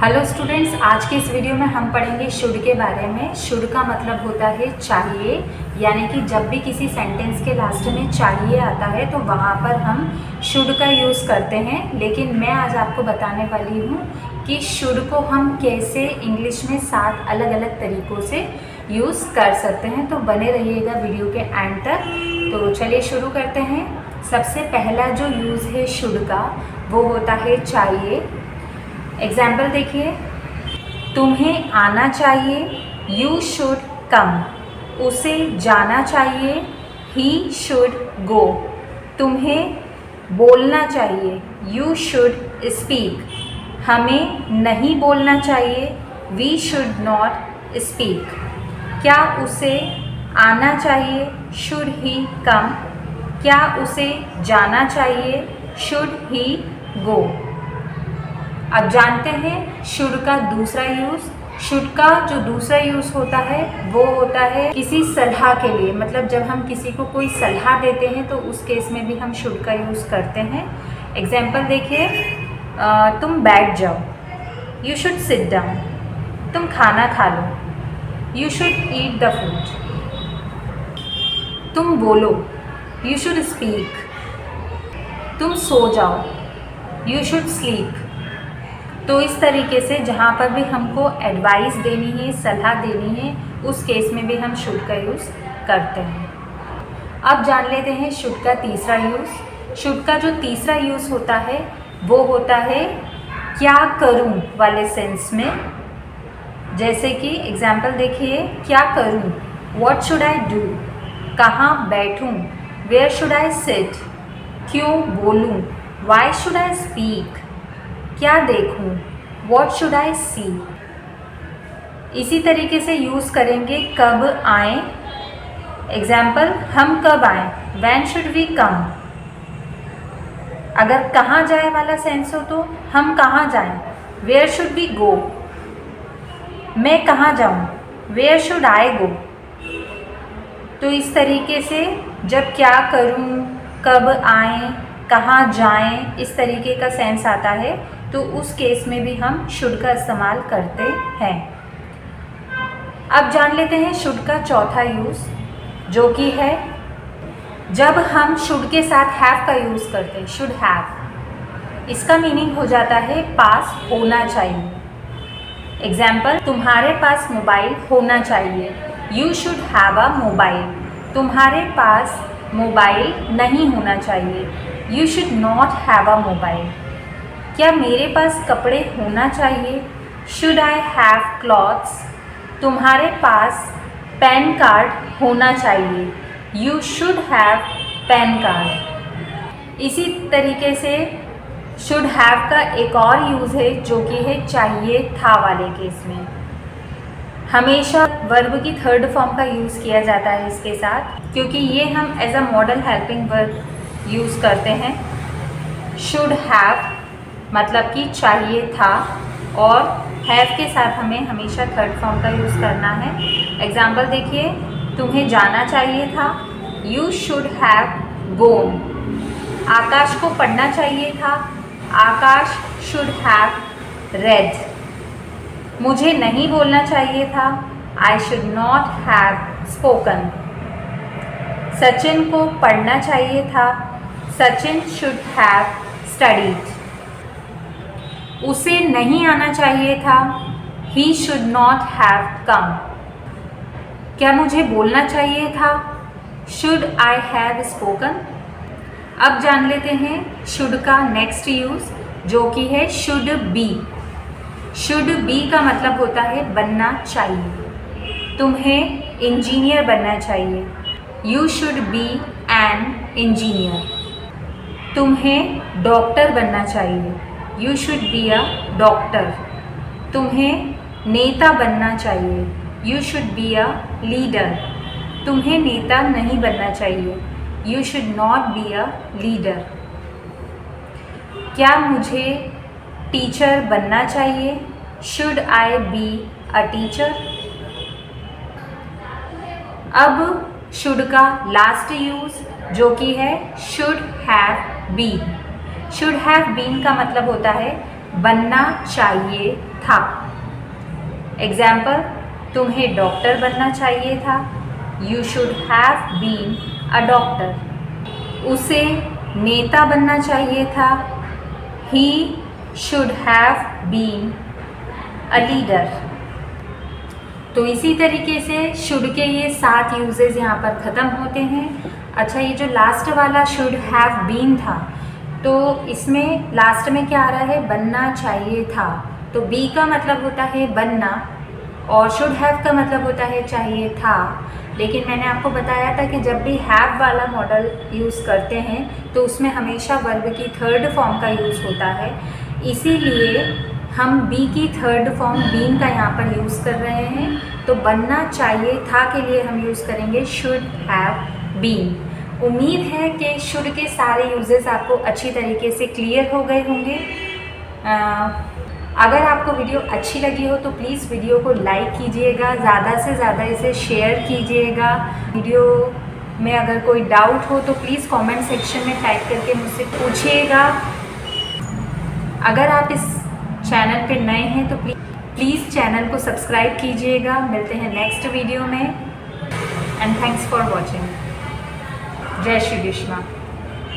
Hello students, आज के इस वीडियो में हम पढ़ेंगे शुड के बारे में। शुड का मतलब होता है चाहिए, यानी कि जब भी किसी सेंटेंस के लास्ट में चाहिए आता है तो वहाँ पर हम शुड का यूज़ करते हैं। लेकिन मैं आज आपको बताने वाली हूँ कि शुड को हम कैसे इंग्लिश में 7 अलग अलग तरीक़ों से यूज़ कर सकते हैं। तो बने रहिएगा वीडियो के एंड तक। तो चलिए शुरू करते हैं। सबसे पहला जो यूज़ है शुड का वो होता है चाहिए। एग्जाम्पल देखिए, तुम्हें आना चाहिए, यू शुड कम। उसे जाना चाहिए, ही शुड गो। तुम्हें बोलना चाहिए, यू शुड स्पीक। हमें नहीं बोलना चाहिए, वी शुड नॉट स्पीक। क्या उसे आना चाहिए, शुड ही कम। क्या उसे जाना चाहिए, शुड ही गो। अब जानते हैं शुड का दूसरा यूज़। शुड का जो दूसरा यूज़ होता है वो होता है किसी सलाह के लिए। मतलब जब हम किसी को कोई सलाह देते हैं तो उस केस में भी हम शुड का यूज़ करते हैं। एग्जाम्पल देखिए, तुम बैठ जाओ, यू शुड सिट डाउन। तुम खाना खा लो, you should eat the food. तुम बोलो, यू शुड स्पीक। तुम सो जाओ, यू शुड स्लीप। तो इस तरीके से जहाँ पर भी हमको एडवाइस देनी है, सलाह देनी है, उस केस में भी हम शुड का यूज़ करते हैं। अब जान लेते हैं शुड का तीसरा यूज़। शुड का जो तीसरा यूज़ होता है वो होता है क्या करूँ वाले सेंस में। जैसे कि एग्जाम्पल देखिए, क्या करूँ, व्हाट शुड आई डू। कहाँ बैठूँ, वेयर शुड आई सिट। क्यों बोलूँ, वाई शुड आई स्पीक। क्या देखूं, वॉट शुड आई सी। इसी तरीके से यूज़ करेंगे कब आएँ। एग्जाम्पल, हम कब आएँ, वैन शुड वी कम। अगर कहाँ जाए वाला सेंस हो तो हम कहाँ जाएं, वेयर शुड वी गो। मैं कहाँ जाऊँ, वेयर शुड आई गो। तो इस तरीके से जब क्या करूँ, कब आएँ, कहाँ जाएं, इस तरीके का सेंस आता है तो उस केस में भी हम शुड का इस्तेमाल करते हैं। अब जान लेते हैं शुड का चौथा यूज़, जो कि है जब हम शुड के साथ हैव का यूज़ करते हैं। शुड हैव, इसका मीनिंग हो जाता है पास होना चाहिए। एग्जाम्पल, तुम्हारे पास मोबाइल होना चाहिए, you should have a mobile. तुम्हारे पास मोबाइल नहीं होना चाहिए, you should not have a mobile. क्या मेरे पास कपड़े होना चाहिए, शुड आई हैव क्लॉथ्स। तुम्हारे पास पैन कार्ड होना चाहिए, you should have pan card. इसी तरीके से शुड हैव का एक और यूज़ है जो कि है चाहिए था वाले केस में। हमेशा वर्ब की थर्ड फॉर्म का यूज़ किया जाता है इसके साथ, क्योंकि ये हम as a modal helping verb use करते हैं। शुड हैव मतलब कि चाहिए था, और हैव के साथ हमें हमेशा थर्ड फॉर्म का यूज़ करना है। एग्जाम्पल देखिए, तुम्हें जाना चाहिए था, यू शुड हैव गोन। आकाश को पढ़ना चाहिए था, आकाश शुड हैव रेड। मुझे नहीं बोलना चाहिए था, I should not have spoken. Sachin को पढ़ना चाहिए था, सचिन शुड हैव स्टडीड। उसे नहीं आना चाहिए था, he should not have come. क्या मुझे बोलना चाहिए था, शुड आई हैव स्पोकन। अब जान लेते हैं शुड का नेक्स्ट यूज़, जो कि है शुड बी। शुड बी का मतलब होता है बनना चाहिए। तुम्हें इंजीनियर बनना चाहिए, you should be an engineer. तुम्हें डॉक्टर बनना चाहिए, you should be a doctor. तुम्हें नेता बनना चाहिए, you should be a leader. तुम्हें नेता नहीं बनना चाहिए, you should not be a leader. क्या मुझे टीचर बनना चाहिए, should I be a teacher. अब शुड का लास्ट यूज़, जो कि है should have been. Should have been का मतलब होता है बनना चाहिए था। एग्जाम्पल, तुम्हें डॉक्टर बनना चाहिए था। You should have been a doctor. उसे नेता बनना चाहिए था। He should have been a leader. तो इसी तरीके से शुड के ये 7 यूजेस यहाँ पर ख़त्म होते हैं। अच्छा, ये जो लास्ट वाला शुड हैव बीन था, तो इसमें लास्ट में क्या आ रहा है? बनना चाहिए था। तो बी का मतलब होता है बनना और शुड हैव का मतलब होता है चाहिए था। लेकिन मैंने आपको बताया था कि जब भी हैव वाला मॉडल यूज़ करते हैं तो उसमें हमेशा वर्ब की थर्ड फॉर्म का यूज़ होता है। इसीलिए हम बी की थर्ड फॉर्म बीन का यहाँ पर यूज़ कर रहे हैं। तो बनना चाहिए था के लिए हम यूज़ करेंगे शुड हैव बीन। उम्मीद है कि शुड के सारे यूजेस आपको अच्छी तरीके से क्लियर हो गए होंगे। अगर आपको वीडियो अच्छी लगी हो तो प्लीज़ वीडियो को लाइक कीजिएगा, ज़्यादा से ज़्यादा इसे शेयर कीजिएगा। वीडियो में अगर कोई डाउट हो तो प्लीज़ कमेंट सेक्शन में टाइप करके मुझसे पूछिएगा। अगर आप इस चैनल पे नए हैं तो प्लीज़ चैनल को सब्सक्राइब कीजिएगा। मिलते हैं नेक्स्ट वीडियो में एंड थैंक्स फॉर वॉचिंग। जय श्री कृष्णा।